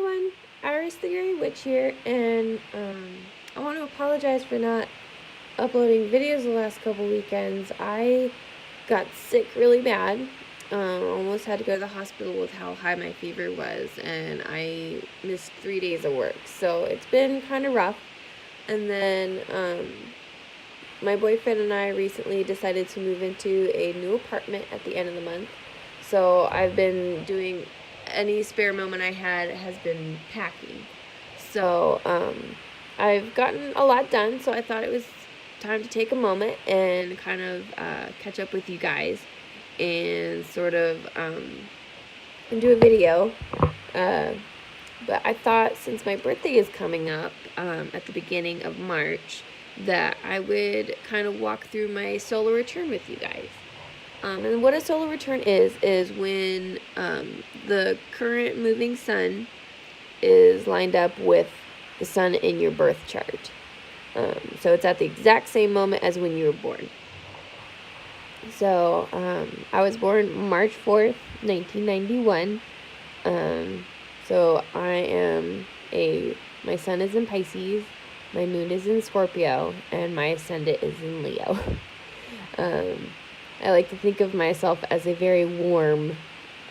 everyone, Iris the Gray Witch here, and I want to apologize for not uploading videos the last couple weekends. I got sick really bad, almost had to go to the hospital with how high my fever was, and I missed 3 days of work, so it's been kind of rough. And then my boyfriend and I recently decided to move into a new apartment at the end of the month, so I've been doing any spare moment I had has been packing. So I've gotten a lot done, so I thought it was time to take a moment and kind of catch up with you guys and sort of and do a video. But I thought, since my birthday is coming up at the beginning of March, that I would kind of walk through my solar return with you guys. And what a solar return is when the current moving sun is lined up with the sun in your birth chart. So it's at the exact same moment as when you were born. So I was born March 4th, 1991. So my sun is in Pisces, my moon is in Scorpio, and my ascendant is in Leo. I like to think of myself as a very warm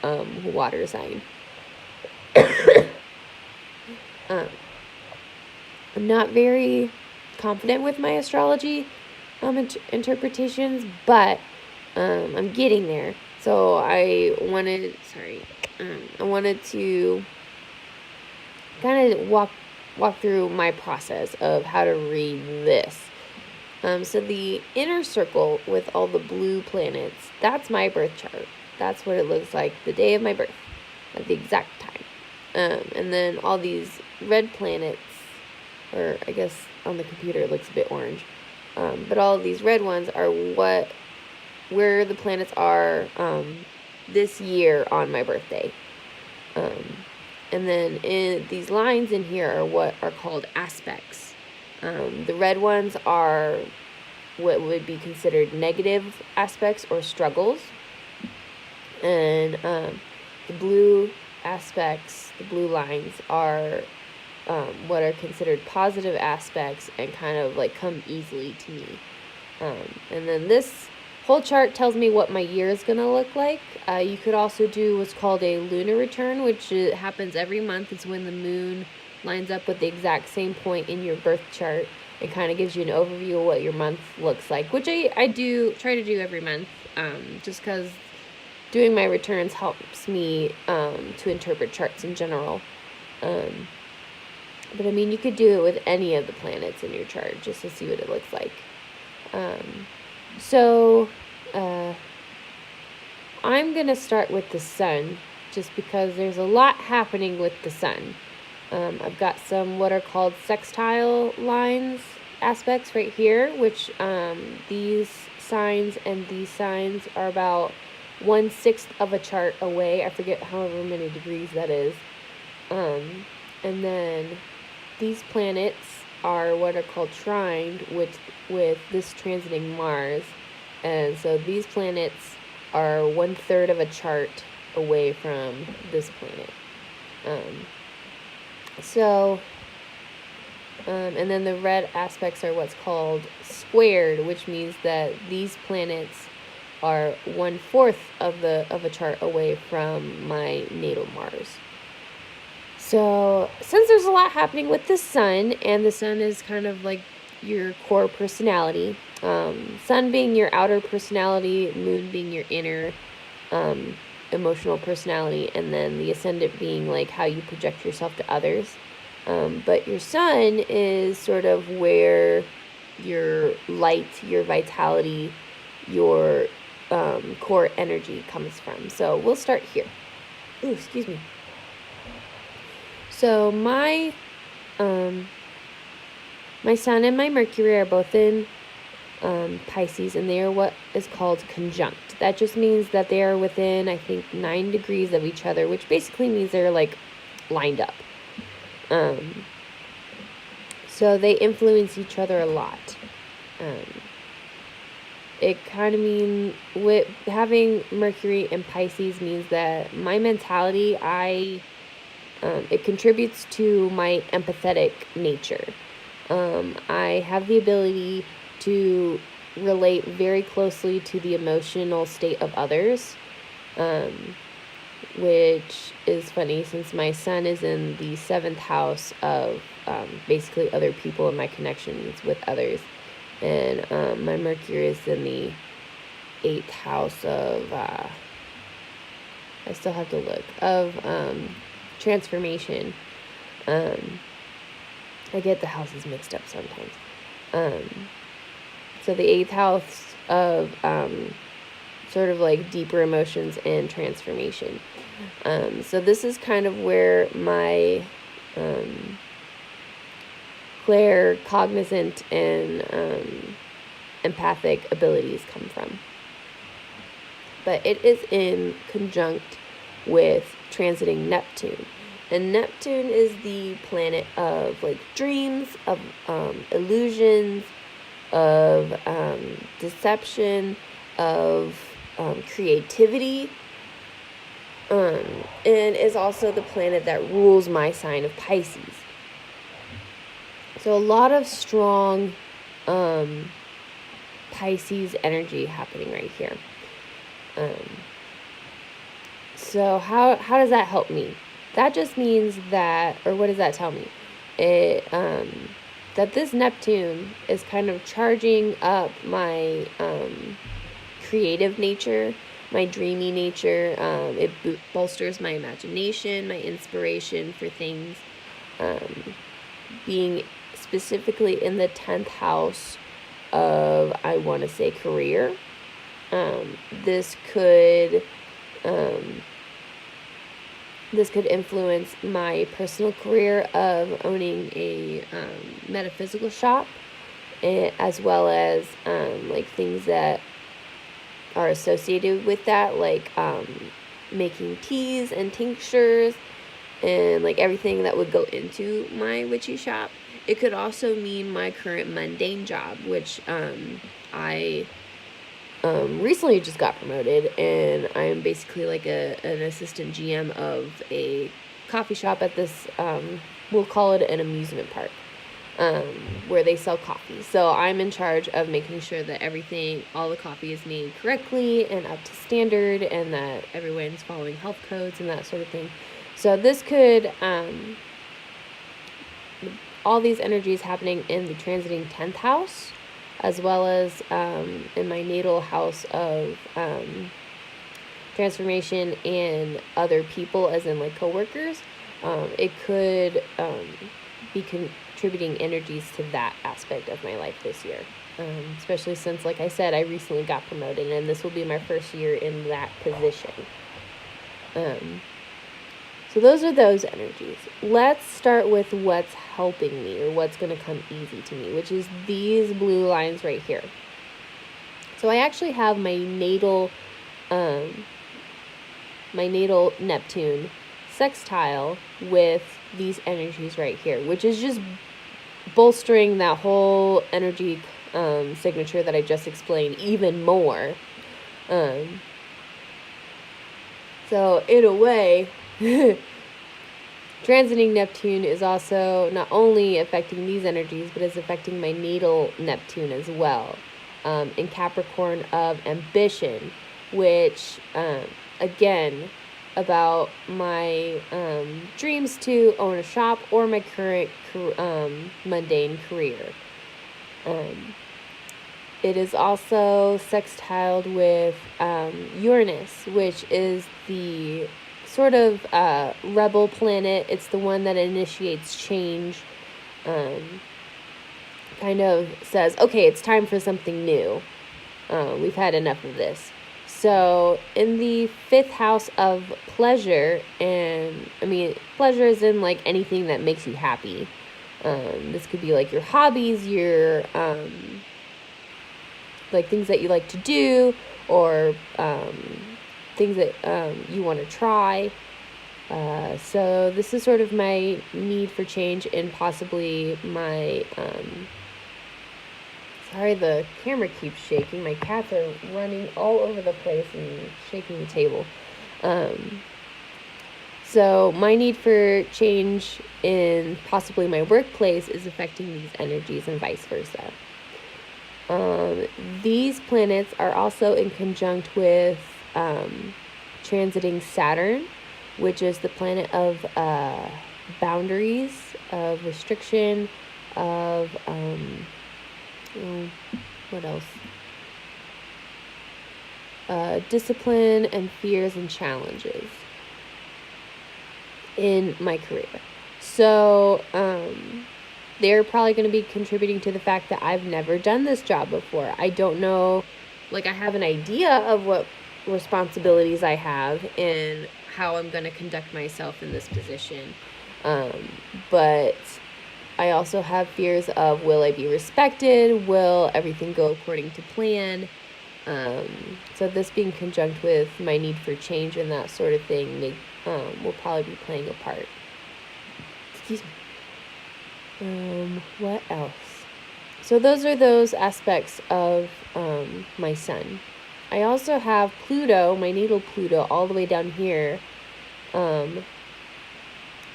water sign. I'm not very confident with my astrology interpretations, but I'm getting there. So I wanted to kind of walk through my process of how to read this. So the inner circle with all the blue planets, that's my birth chart. That's what it looks like the day of my birth, at the exact time. And then all these red planets, or I guess on the computer it looks a bit orange, but all of these red ones are where the planets are this year on my birthday. And then these lines in here are what are called aspects. The red ones are what would be considered negative aspects or struggles. And the blue aspects, the blue lines, are what are considered positive aspects and kind of like come easily to me. And then this whole chart tells me what my year is going to look like. You could also do what's called a lunar return, which happens every month. It's when the moon lines up with the exact same point in your birth chart. It kind of gives you an overview of what your month looks like, which I do try to do every month, just because doing my returns helps me to interpret charts in general. But I mean, you could do it with any of the planets in your chart just to see what it looks like. So I'm going to start with the sun, just because there's a lot happening with the sun. I've got some what are called sextile lines, aspects right here, which these signs and these signs are about 1/6 of a chart away. I forget however many degrees that is. And then these planets are what are called trined with this transiting Mars. And so these planets are 1/3 of a chart away from this planet. And then the red aspects are what's called squared, which means that these planets are 1/4 of a chart away from my natal Mars. So since there's a lot happening with the sun, and the sun is kind of like your core personality, sun being your outer personality, moon being your inner emotional personality, and then the ascendant being like how you project yourself to others. But your sun is sort of where your light, your vitality, your core energy comes from. So we'll start here. Ooh, excuse me. So my sun and my Mercury are both in Pisces, and they are what is called conjunct. That just means that they are within, I think, 9 degrees of each other, which basically means they're like lined up. So they influence each other a lot. It kind of means, with having Mercury in Pisces means that my mentality, I it contributes to my empathetic nature. I have the ability to relate very closely to the emotional state of others, which is funny since my sun is in the 7th house of basically other people and my connections with others. And my Mercury is in the 8th house of, I still have to look, of transformation. I get the houses mixed up sometimes. So the 8th house of sort of like deeper emotions and transformation. So this is kind of where my claircognizant and empathic abilities come from. But it is in conjunct with transiting Neptune. And Neptune is the planet of like dreams, of illusions, of deception, of creativity, and is also the planet that rules my sign of Pisces. So a lot of strong Pisces energy happening right here. So how does that help me? That just means that, or what does that tell me? It that this Neptune is kind of charging up my creative nature, my dreamy nature. It bolsters my imagination, my inspiration for things. Being specifically in the 10th house of, I want to say, career. This could influence my personal career of owning a metaphysical shop, as well as like things that are associated with that, like making teas and tinctures and like everything that would go into my witchy shop. It could also mean my current mundane job, which I recently just got promoted, and I am basically like an assistant GM of a coffee shop at this, we'll call it an amusement park, where they sell coffee. So I'm in charge of making sure that all the coffee is made correctly and up to standard, and that everyone's following health codes and that sort of thing. So this could, all these energies happening in the transiting 10th house, as well as in my natal house of transformation and other people, as in like coworkers. It could be contributing energies to that aspect of my life this year, especially since, like I said, I recently got promoted, and this will be my first year in that position. So those are those energies. Let's start with what's helping me, or what's going to come easy to me, which is these blue lines right here. So I actually have my natal Neptune sextile with these energies right here, which is just bolstering that whole energy signature that I just explained even more. So in a way, transiting Neptune is also not only affecting these energies, but is affecting my natal Neptune as well, in Capricorn of ambition, which, again, about my dreams to own a shop or my current mundane career. It is also sextiled with Uranus, which is the sort of rebel planet. It's the one that initiates change, kind of says, okay, it's time for something new. We've had enough of this. So in the 5th house of pleasure, and I mean, pleasure is in like anything that makes you happy. This could be like your hobbies, your like things that you like to do, or things that you want to try. So this is sort of my need for change, and possibly my sorry, the camera keeps shaking. My cats are running all over the place and shaking the table. So my need for change in possibly my workplace is affecting these energies and vice versa. These planets are also in conjunct with transiting Saturn, which is the planet of boundaries, of restriction, of what else? Discipline and fears and challenges in my career. So they're probably going to be contributing to the fact that I've never done this job before. I don't know, like, I have an idea of what responsibilities I have and how I'm going to conduct myself in this position. But I also have fears of, will I be respected? Will everything go according to plan? So this being conjunct with my need for change and that sort of thing will probably be playing a part. Excuse me. What else? So those are those aspects of my sun. I also have Pluto, my natal Pluto, all the way down here. An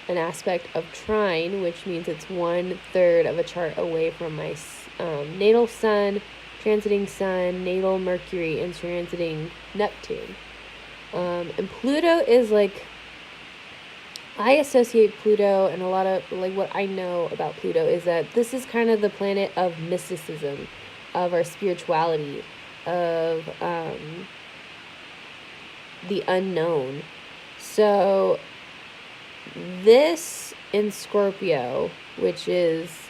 aspect of trine, which means it's 1/3 of a chart away from my natal sun, transiting sun, natal Mercury, and transiting Neptune. And Pluto is like, I associate Pluto, and a lot of, like, what I know about Pluto is that this is kind of the planet of mysticism, of our spirituality, of the unknown. So this in Scorpio, which is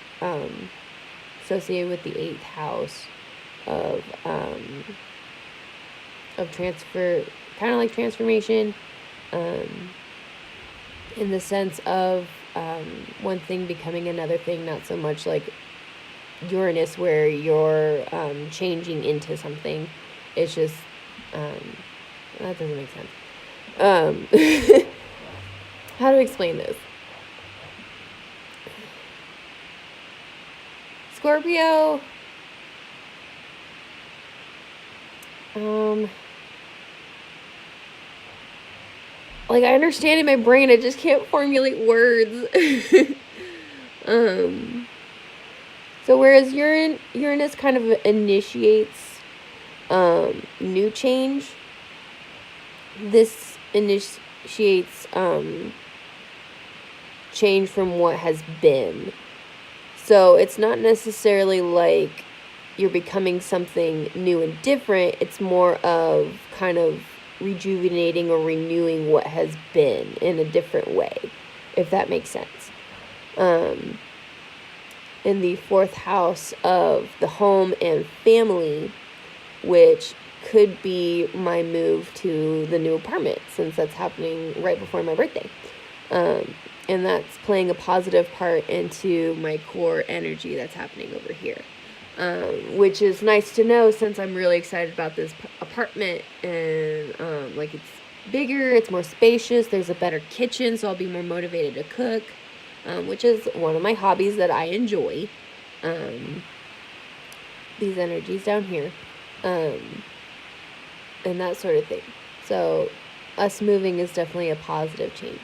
associated with the 8th house of transfer, kind of like transformation, in the sense of one thing becoming another thing, not so much like Uranus where you're changing into something. It's just that doesn't make sense. How to explain this? Scorpio, like, I understand in my brain, I just can't formulate words. So whereas Uranus kind of initiates new change, this initiates change from what has been. So it's not necessarily like you're becoming something new and different. It's more of kind of rejuvenating or renewing what has been in a different way, if that makes sense. In the 4th house of the home and family, which could be my move to the new apartment, since that's happening right before my birthday. And that's playing a positive part into my core energy that's happening over here. Which is nice to know, since I'm really excited about this apartment, and like, it's bigger, it's more spacious, there's a better kitchen, so I'll be more motivated to cook, which is one of my hobbies that I enjoy. These energies down here, and that sort of thing. So us moving is definitely a positive change.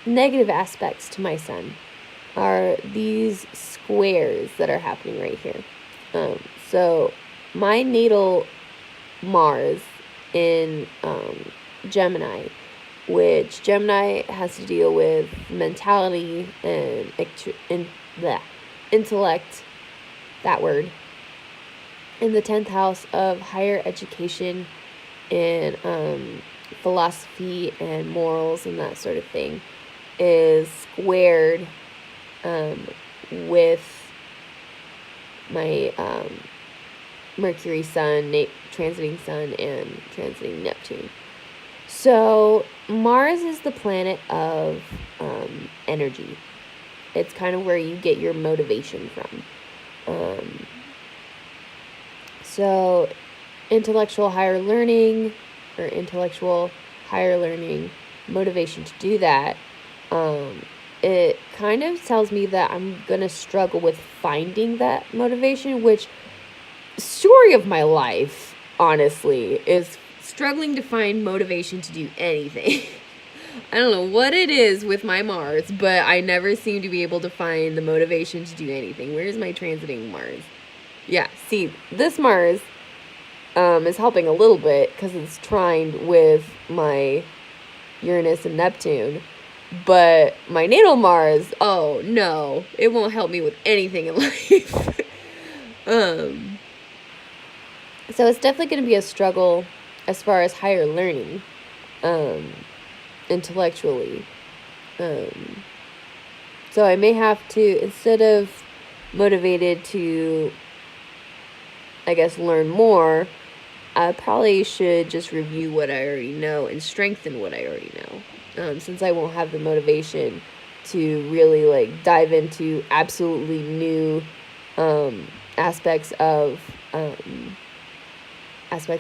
Negative aspects to my sun are these squares that are happening right here. So my natal Mars in Gemini, which Gemini has to deal with mentality and intellect, that word, in the 10th house of higher education and philosophy and morals and that sort of thing, is squared with my Mercury sun, transiting sun, and transiting Neptune. So Mars is the planet of energy. It's kind of where you get your motivation from. So intellectual higher learning, motivation to do that, it kind of tells me that I'm going to struggle with finding that motivation, which, story of my life, honestly, is struggling to find motivation to do anything. I don't know what it is with my Mars, but I never seem to be able to find the motivation to do anything. Where's my transiting Mars? Yeah, see, this Mars is helping a little bit because it's trined with my Uranus and Neptune. But my natal Mars, oh no, it won't help me with anything in life. So it's definitely going to be a struggle as far as higher learning, intellectually. So I may have to, instead of motivated to, I guess, learn more, I probably should just review what I already know and strengthen what I already know. Since I won't have the motivation to really like dive into absolutely new aspects of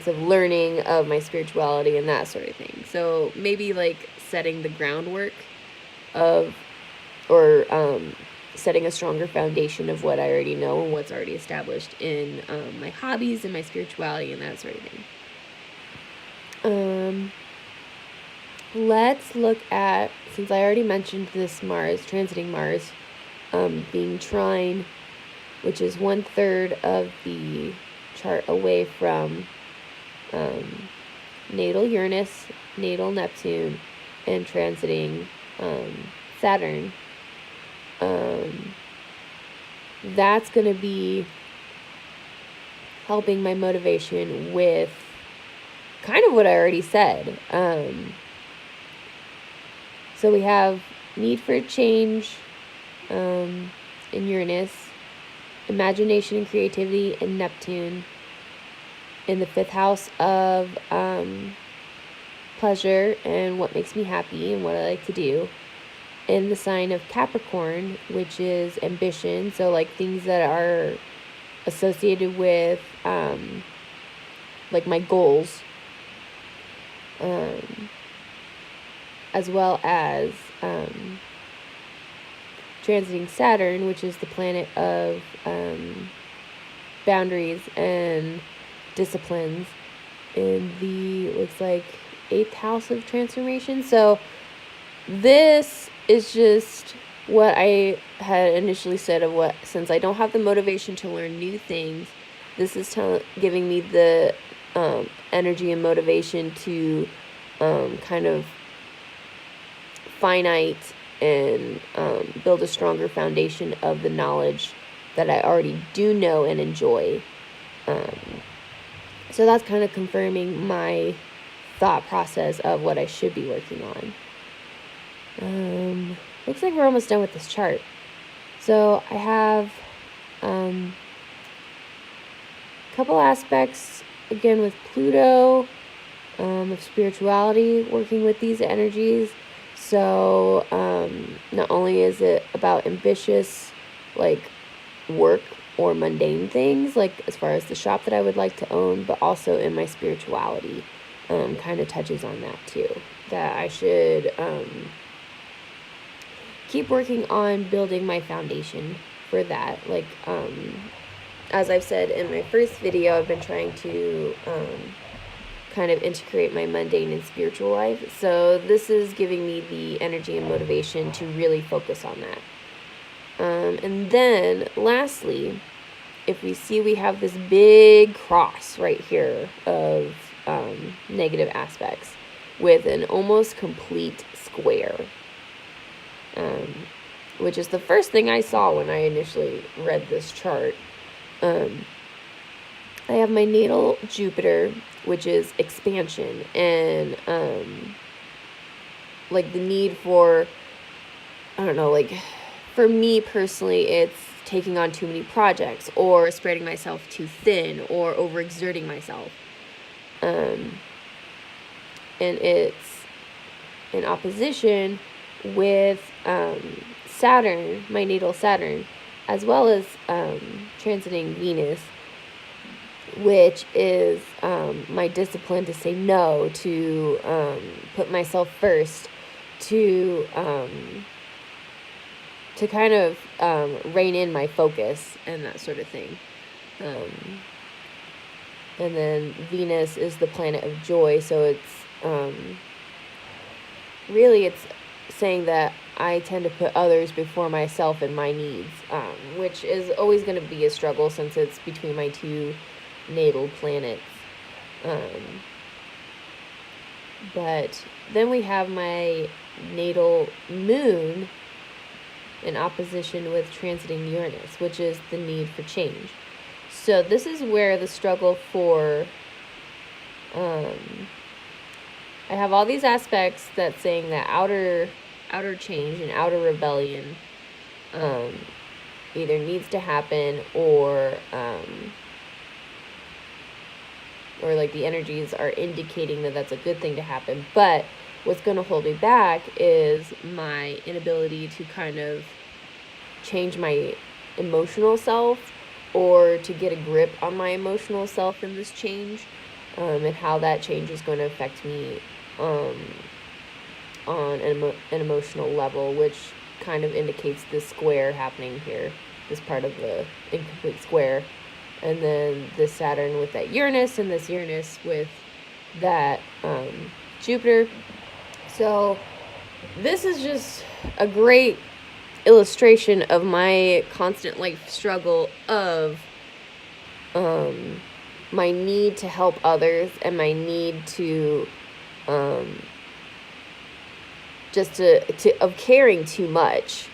learning of my spirituality and that sort of thing. So maybe like setting the groundwork of, or setting a stronger foundation of what I already know and what's already established in my hobbies and my spirituality and that sort of thing. Let's look at, since I already mentioned this Mars, transiting Mars, being trine, which is 1/3 of the chart away from natal Uranus, natal Neptune, and transiting Saturn. That's going to be helping my motivation with kind of what I already said. So we have need for change in Uranus, imagination and creativity in Neptune, in the 5th house of pleasure and what makes me happy and what I like to do, in the sign of Capricorn, which is ambition, so like things that are associated with like my goals, as well as transiting Saturn, which is the planet of boundaries and disciplines, in the, looks like, 8th house of transformation. So this is just what I had initially said of what, since I don't have the motivation to learn new things, this is giving me the energy and motivation to kind of finite and build a stronger foundation of the knowledge that I already do know and enjoy. So that's kind of confirming my thought process of what I should be working on. Looks like we're almost done with this chart. So I have a couple aspects, again, with Pluto, of spirituality, working with these energies. So not only is it about ambitious, like, work or mundane things, like as far as the shop that I would like to own, but also in my spirituality, kind of touches on that too, that I should keep working on building my foundation for that. Like, as I've said in my first video, I've been trying to kind of integrate my mundane and spiritual life. So this is giving me the energy and motivation to really focus on that. And then lastly, if we see, we have this big cross right here of negative aspects with an almost complete square, which is the first thing I saw when I initially read this chart. I have my natal Jupiter, which is expansion and like the need for, I don't know, like for me personally, it's taking on too many projects or spreading myself too thin or overexerting myself. And it's in opposition with Saturn, my natal Saturn, as well as transiting Venus, which is my discipline to say no, to put myself first, to kind of rein in my focus and that sort of thing. And then Venus is the planet of joy, so it's really it's saying that I tend to put others before myself and my needs, which is always going to be a struggle since it's between my two natal planets. But then we have my natal moon in opposition with transiting Uranus, which is the need for change. So this is where the struggle for I have all these aspects that's saying that outer change and outer rebellion either needs to happen or like the energies are indicating that that's a good thing to happen. But what's going to hold me back is my inability to kind of change my emotional self or to get a grip on my emotional self in this change, and how that change is going to affect me on an emotional level, which kind of indicates this square happening here, this part of the incomplete square. And then this Saturn with that Uranus, and this Uranus with that Jupiter. So this is just a great illustration of my constant life struggle of my need to help others and my need to of caring too much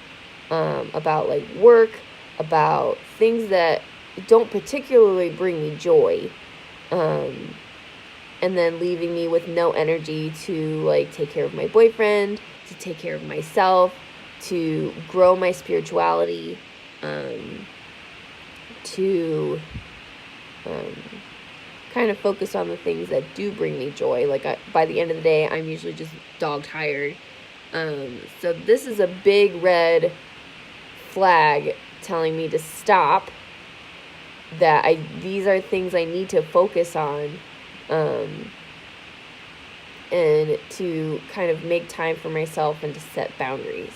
about like work, about things that don't particularly bring me joy, and then leaving me with no energy to like take care of my boyfriend, to take care of myself, to grow my spirituality, to kind of focus on the things that do bring me joy. Like by the end of the day, I'm usually just dog tired. So this is a big red flag telling me to stop, that these are things I need to focus on, and to kind of make time for myself and to set boundaries,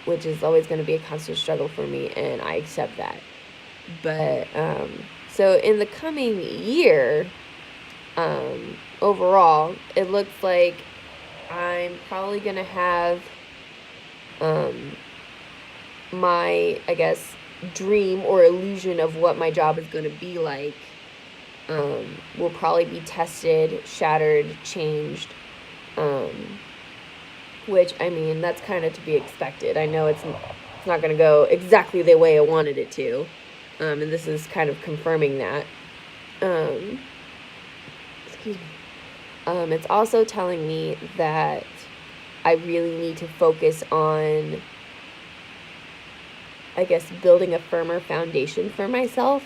which is always going to be a constant struggle for me, and I accept that. But so in the coming year, overall, it looks like I'm probably going to have my, I guess, dream or illusion of what my job is going to be like will probably be tested, shattered, changed, which, I mean, that's kind of to be expected. I know it's not going to go exactly the way I wanted it to, and this is kind of confirming that. Excuse me. It's also telling me that I really need to focus on, I guess, building a firmer foundation for myself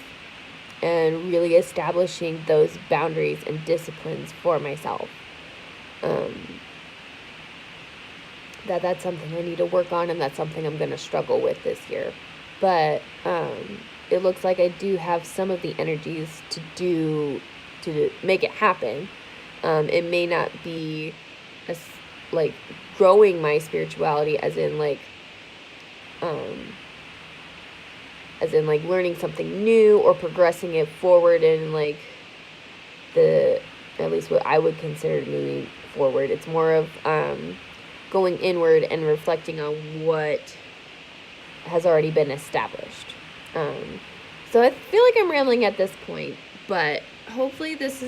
and really establishing those boundaries and disciplines for myself. That's something I need to work on, and that's something I'm going to struggle with this year. But it looks like I do have some of the energies to make it happen. It may not be like growing my spirituality as in like learning something new or progressing it forward in like at least what I would consider moving forward. It's more of going inward and reflecting on what has already been established. So I feel like I'm rambling at this point, but hopefully this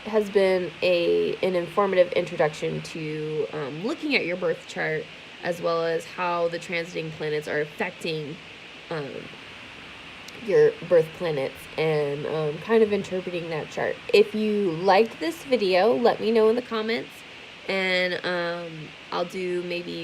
has been an informative introduction to looking at your birth chart, as well as how the transiting planets are affecting your birth planets, and kind of interpreting that chart. If you liked this video, let me know in the comments, and I'll do maybe